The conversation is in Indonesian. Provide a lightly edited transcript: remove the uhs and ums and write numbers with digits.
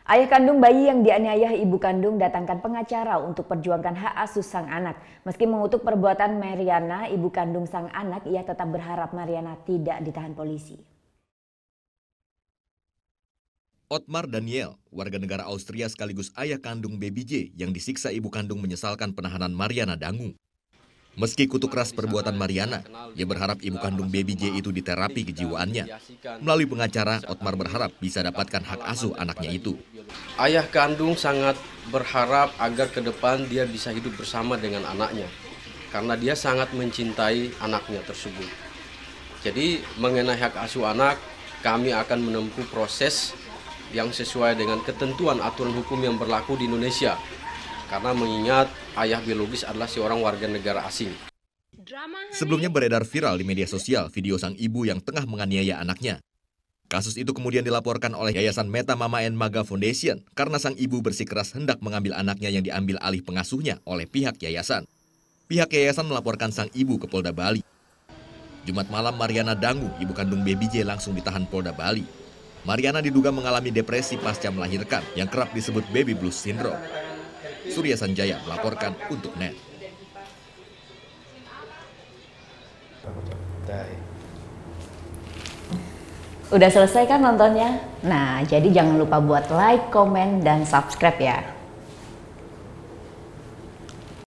Ayah kandung bayi yang dianiaya ibu kandung datangkan pengacara untuk perjuangkan hak asuh sang anak. Meski mengutuk perbuatan Mariana, ibu kandung sang anak, ia tetap berharap Mariana tidak ditahan polisi. Otmar Daniel, warga negara Austria sekaligus ayah kandung Baby J yang disiksa ibu kandung menyesalkan penahanan Mariana Dangu. Meski kutuk keras perbuatan Mariana, ia berharap ibu kandung Baby J itu diterapi kejiwaannya. Melalui pengacara, Otmar berharap bisa dapatkan hak asuh anaknya itu. Ayah kandung sangat berharap agar ke depan dia bisa hidup bersama dengan anaknya, karena dia sangat mencintai anaknya tersebut. Jadi mengenai hak asuh anak, kami akan menempuh proses yang sesuai dengan ketentuan aturan hukum yang berlaku di Indonesia. Karena mengingat ayah biologis adalah seorang warga negara asing. Sebelumnya beredar viral di media sosial video sang ibu yang tengah menganiaya anaknya. Kasus itu kemudian dilaporkan oleh Yayasan Meta Mama and Maga Foundation karena sang ibu bersikeras hendak mengambil anaknya yang diambil alih pengasuhnya oleh pihak yayasan. Pihak yayasan melaporkan sang ibu ke Polda Bali. Jumat malam Mariana Dangu, ibu kandung Baby J, langsung ditahan Polda Bali. Mariana diduga mengalami depresi pasca melahirkan yang kerap disebut baby blues syndrome. Surya Sanjaya melaporkan untuk NET. Udah selesai kan nontonnya? Nah, jadi jangan lupa buat like, komen, dan subscribe ya.